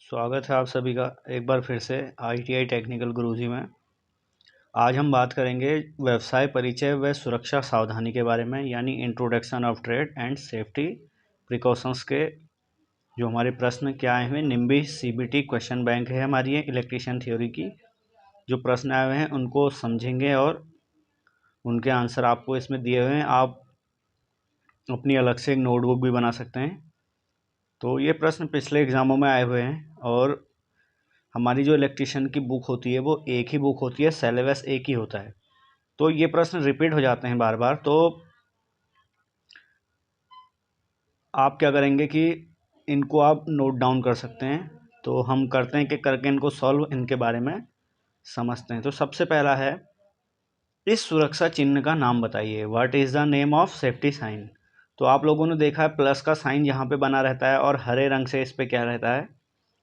स्वागत है आप सभी का एक बार फिर से ITI टेक्निकल गुरुजी में। आज हम बात करेंगे व्यवसाय परिचय व सुरक्षा सावधानी के बारे में, यानी introduction of trade and safety precautions के जो हमारे प्रश्न क्या आए हुए। निम्बी CBT क्वेश्चन बैंक है हमारी ये इलेक्ट्रीशियन थ्योरी की। जो प्रश्न आए हुए हैं उनको समझेंगे और उनके आंसर आपको इसमें दिए हुए हैं। आप अपनी अलग से एक नोटबुक भी बना सकते हैं। तो ये प्रश्न पिछले एग्ज़ामों में आए हुए हैं और हमारी जो इलेक्ट्रीशियन की बुक होती है वो एक ही बुक होती है, सिलेबस एक ही होता है। तो ये प्रश्न रिपीट हो जाते हैं बार बार। तो आप क्या करेंगे कि इनको आप नोट डाउन कर सकते हैं। तो हम करते हैं कि करके इनको सॉल्व इनके बारे में समझते हैं। तो सबसे पहला है, इस सुरक्षा चिन्ह का नाम बताइए। What is the name of safety sign. तो आप लोगों ने देखा है प्लस का साइन यहाँ पे बना रहता है और हरे रंग से इस पे क्या रहता है,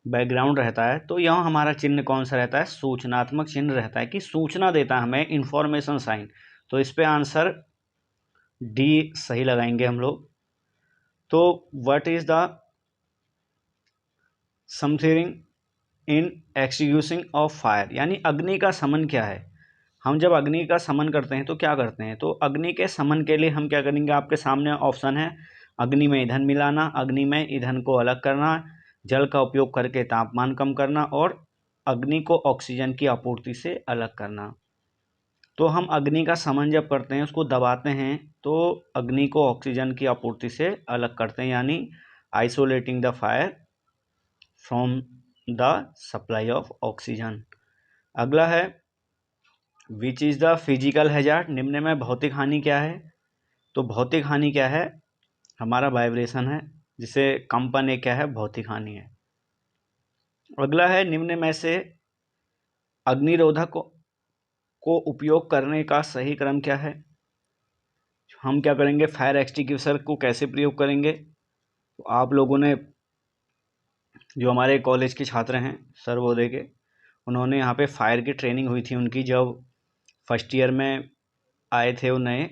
बैकग्राउंड रहता है। तो यहाँ हमारा चिन्ह कौन सा रहता है, सूचनात्मक चिन्ह रहता है कि सूचना देता है हमें, इंफॉर्मेशन साइन। तो इस पे आंसर डी सही लगाएंगे हम लोग। तो what is the something in extinguishing of fire, यानी अग्नि का समन क्या है। हम जब अग्नि का समन करते हैं तो क्या करते हैं, तो अग्नि के समन के लिए हम क्या करेंगे, आपके सामने ऑप्शन है, अग्नि में ईंधन मिलाना, अग्नि में ईंधन को अलग करना, जल का उपयोग करके तापमान कम करना और अग्नि को ऑक्सीजन की आपूर्ति से अलग करना। तो हम अग्नि का समन जब करते हैं, उसको दबाते हैं, तो अग्नि को ऑक्सीजन की आपूर्ति से अलग करते हैं, यानी isolating the fire from the supply of oxygen. अगला है, which is the physical hazard. निम्न में भौतिक हानि क्या है। तो भौतिक हानि क्या है, हमारा वाइब्रेशन है, जिसे कंपन एक क्या है, भौतिक हानि है। अगला है, निम्न में से अग्निरोधक को उपयोग करने का सही क्रम क्या है। हम क्या करेंगे, फायर एक्सटिंग्विशर को कैसे प्रयोग करेंगे। तो आप लोगों ने, जो हमारे कॉलेज के छात्र हैं सर्वोदय के, उन्होंने यहाँ पे फायर की ट्रेनिंग हुई थी उनकी, जब फर्स्ट ईयर में आए थे वो नए।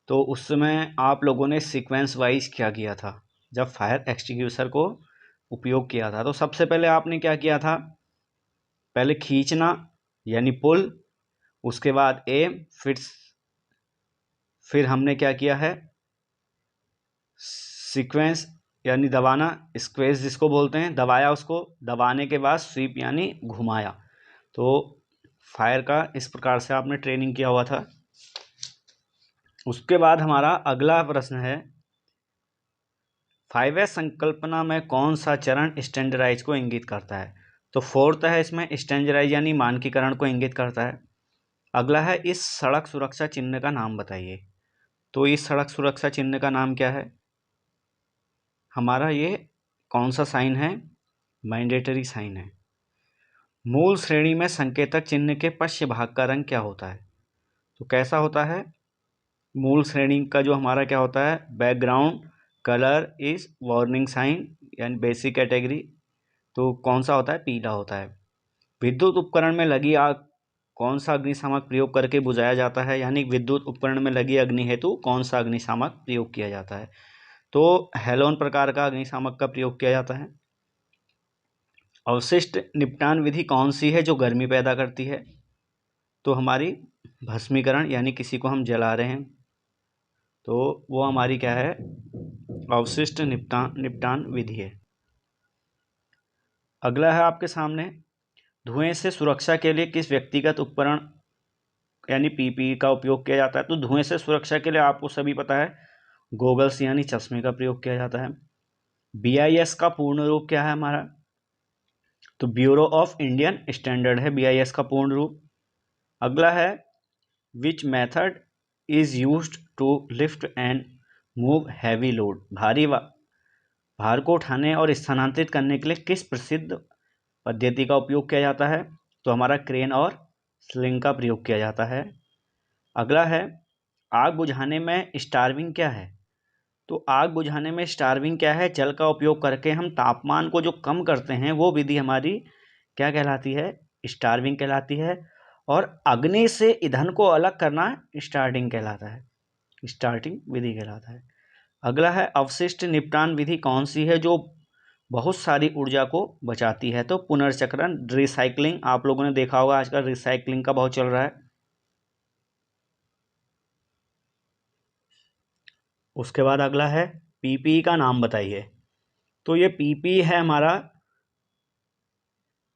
तो उस समय आप लोगों ने सीक्वेंस वाइज क्या किया था, जब फायर एक्सटिंग्विशर को उपयोग किया था। तो सबसे पहले आपने क्या किया था, पहले खींचना यानी पुल, उसके बाद एम, फिर हमने क्या किया है, सीक्वेंस यानी दबाना, स्क्वेज जिसको बोलते हैं, दबाया, उसको दबाने के बाद स्वीप यानी घुमाया। तो फायर का इस प्रकार से आपने ट्रेनिंग किया हुआ था। उसके बाद हमारा अगला प्रश्न है, 5 संकल्पना में कौन सा चरण स्टैंडर्डाइज को इंगित करता है। तो फोर्थ है इसमें, स्टैंडर्डाइज यानी मानकीकरण को इंगित करता है। अगला है, इस सड़क सुरक्षा चिन्ह का नाम बताइए। तो इस सड़क सुरक्षा चिन्ह का नाम क्या है, हमारा ये कौन सा साइन है, मैंडेटरी साइन है। मूल श्रेणी में संकेतक चिन्ह के पश्च भाग का रंग क्या होता है। तो कैसा होता है, मूल श्रेणी का जो हमारा क्या होता है, background colour is warning sign यानी बेसिक कैटेगरी। तो कौन सा होता है, पीला होता है। विद्युत उपकरण में लगी आग कौन सा अग्निशामक प्रयोग करके बुझाया जाता है, यानी विद्युत उपकरण में लगी अग्नि हेतु कौन सा अग्निशामक प्रयोग किया जाता है। तो हेलोन प्रकार का अग्निशामक का प्रयोग किया जाता है। अवशिष्ट निपटान विधि कौन सी है जो गर्मी पैदा करती है। तो हमारी भस्मीकरण, यानी किसी को हम जला रहे हैं तो वो हमारी क्या है, अवशिष्ट निपटान विधि है। अगला है आपके सामने, धुएं से सुरक्षा के लिए किस व्यक्तिगत उपकरण यानी PPE का उपयोग किया जाता है। तो धुएं से सुरक्षा के लिए आपको सभी पता है, गोगल्स यानी चश्मे का प्रयोग किया जाता है। BIS का पूर्ण रूप क्या है हमारा, तो ब्यूरो ऑफ इंडियन स्टैंडर्ड है BIS का पूर्ण रूप। अगला है, which method is used to lift and move heavy load. भार को उठाने और स्थानांतरित करने के लिए किस प्रसिद्ध पद्धति का उपयोग किया जाता है। तो हमारा क्रेन और स्लिंग का प्रयोग किया जाता है। अगला है, आग बुझाने में स्टार्विंग क्या है। तो आग बुझाने में स्टार्विंग क्या है, जल का उपयोग करके हम तापमान को जो कम करते हैं वो विधि हमारी क्या कहलाती है, स्टार्विंग कहलाती है। और अग्नि से ईंधन को अलग करना स्टार्टिंग कहलाता है, स्टार्टिंग विधि कहलाता है। अगला है, अवशिष्ट निपटान विधि कौन सी है जो बहुत सारी ऊर्जा को बचाती है। तो पुनर्चक्रण, रिसाइकलिंग, आप लोगों ने देखा होगा आजकल रिसाइकलिंग का बहुत चल रहा है। उसके बाद अगला है पीपीई का नाम बताइए। तो ये पीपीई है हमारा,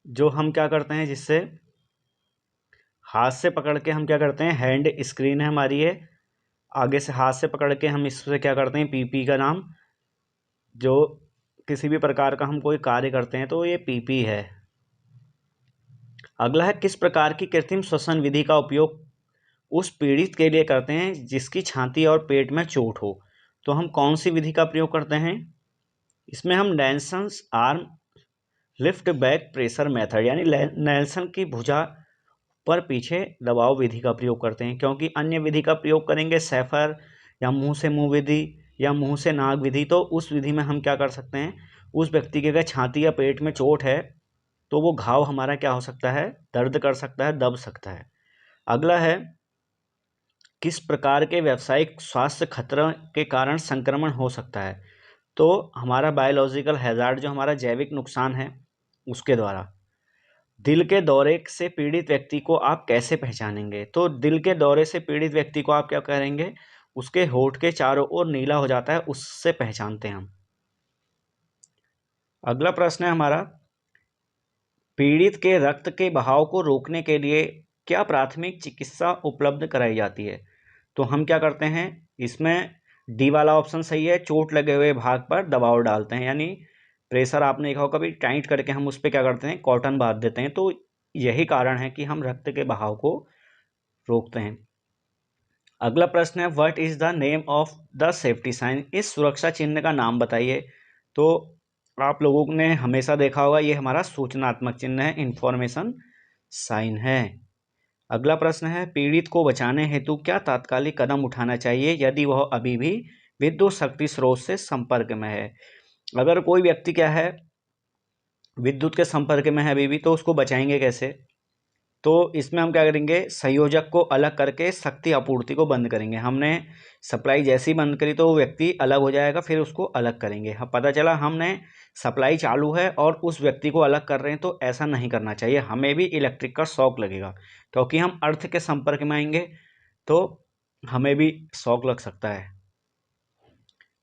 जो हम क्या करते हैं, जिससे हाथ से पकड़ के हम क्या करते हैं, हैंड स्क्रीन है हमारी, ये आगे से हाथ से पकड़ के हम इससे क्या करते हैं, पीपी का नाम, जो किसी भी प्रकार का हम कोई कार्य करते हैं तो ये पीपी है। अगला है किस प्रकार की कृत्रिम श्वसन विधि का उपयोग उस पीड़ित के लिए करते हैं जिसकी छाती और पेट में चोट हो। तो हम कौन सी विधि का प्रयोग करते हैं, इसमें हम Nelson's arm lift back pressure method यानी नेल्सन की भुजा पर पीछे दबाव विधि का प्रयोग करते हैं, क्योंकि अन्य विधि का प्रयोग करेंगे सैफर या मुंह से मुंह विधि या मुंह से नाक विधि, तो उस विधि में हम क्या कर सकते हैं, उस व्यक्ति के अगर छाती या पेट में चोट है तो वो घाव हमारा क्या हो सकता है, दर्द कर सकता है, दब सकता है। अगला है किस प्रकार के व्यावसायिक स्वास्थ्य खतरे के कारण संक्रमण हो सकता है। तो हमारा बायोलॉजिकल हैजार्ड, जो हमारा जैविक नुकसान है उसके द्वारा। दिल के दौरे से पीड़ित व्यक्ति को आप कैसे पहचानेंगे। तो दिल के दौरे से पीड़ित व्यक्ति को आप क्या करेंगे, उसके होठ के चारों ओर नीला हो जाता है, उससे पहचानते हैं हम। अगला प्रश्न है हमारा, पीड़ित के रक्त के बहाव को रोकने के लिए क्या प्राथमिक चिकित्सा उपलब्ध कराई जाती है। तो हम क्या करते हैं, इसमें डी वाला ऑप्शन सही है, चोट लगे हुए भाग पर दबाव डालते हैं, यानी प्रेशर आपने देखा होगा कभी टाइट करके हम उस पर क्या करते हैं, कॉटन बांध देते हैं। तो यही कारण है कि हम रक्त के बहाव को रोकते हैं। अगला प्रश्न है, what is the name of the safety sign, इस सुरक्षा चिन्ह का नाम बताइए। तो आप लोगों ने हमेशा देखा होगा, ये हमारा सूचनात्मक चिन्ह है, इंफॉर्मेशन साइन है। अगला प्रश्न है, पीड़ित को बचाने हेतु क्या तात्कालिक कदम उठाना चाहिए यदि वह अभी भी विद्युत शक्ति स्रोत से संपर्क में है। अगर कोई व्यक्ति क्या है, विद्युत के संपर्क में है अभी भी, तो उसको बचाएंगे कैसे। तो इसमें हम क्या करेंगे, संयोजक को अलग करके शक्ति आपूर्ति को बंद करेंगे। हमने सप्लाई जैसी बंद करी तो वो व्यक्ति अलग हो जाएगा, फिर उसको अलग करेंगे। पता चला हमने सप्लाई चालू है और उस व्यक्ति को अलग कर रहे हैं, तो ऐसा नहीं करना चाहिए, हमें भी इलेक्ट्रिक का शॉक लगेगा, क्योंकि हम अर्थ के संपर्क में आएंगे तो हमें भी शॉक लग सकता है।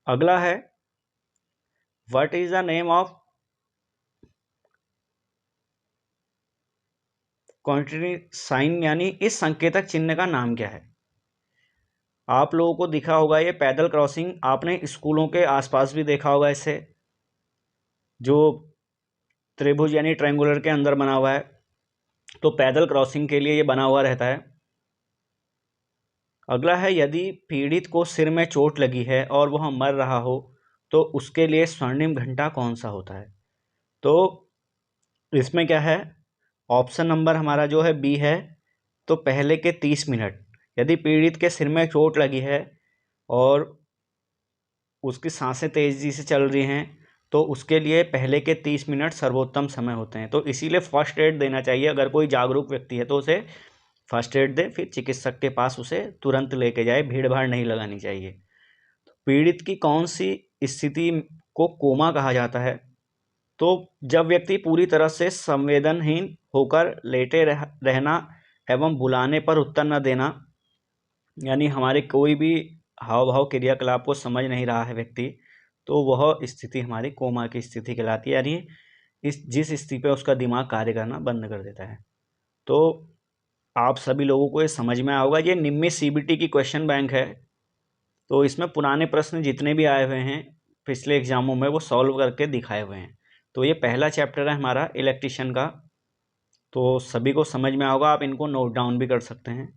अगला है, what is the name of quantity sign, यानी इस संकेतक चिन्ह का नाम क्या है। आप लोगों को दिखा होगा ये पैदल क्रॉसिंग, आपने स्कूलों के आसपास भी देखा होगा, इसे जो त्रिभुज यानी ट्रायंगुलर के अंदर बना हुआ है, तो पैदल क्रॉसिंग के लिए ये बना हुआ रहता है। अगला है, यदि पीड़ित को सिर में चोट लगी है और वह मर रहा हो तो उसके लिए स्वर्णिम घंटा कौन सा होता है। तो इसमें क्या है, ऑप्शन नंबर हमारा जो है बी है, तो पहले के 30 मिनट, यदि पीड़ित के सिर में चोट लगी है और उसकी सांसें तेज़ी से चल रही हैं तो उसके लिए पहले के 30 मिनट सर्वोत्तम समय होते हैं। तो इसीलिए फर्स्ट एड देना चाहिए, अगर कोई जागरूक व्यक्ति है तो उसे फर्स्ट एड दे, फिर चिकित्सक के पास उसे तुरंत लेके जाए, भीड़ भाड़ नहीं लगानी चाहिए। तो पीड़ित की कौन सी स्थिति को कोमा कहा जाता है। तो जब व्यक्ति पूरी तरह से संवेदनहीन होकर लेटे रहना एवं बुलाने पर उत्तर न देना, यानी हमारे कोई भी हाव भाव क्रियाकलाप को समझ नहीं रहा है व्यक्ति, तो वह स्थिति हमारी कोमा की स्थिति कहलाती है, यानी जिस स्थिति पे उसका दिमाग कार्य करना बंद कर देता है। तो आप सभी लोगों को ये समझ में आया होगा, ये निम्मी सीबीटी की क्वेश्चन बैंक है, तो इसमें पुराने प्रश्न जितने भी आए हुए हैं पिछले एग्जामों में वो सॉल्व करके दिखाए हुए हैं। तो ये पहला चैप्टर है हमारा इलेक्ट्रिशियन का, तो सभी को समझ में आएगा, आप इनको नोट डाउन भी कर सकते हैं।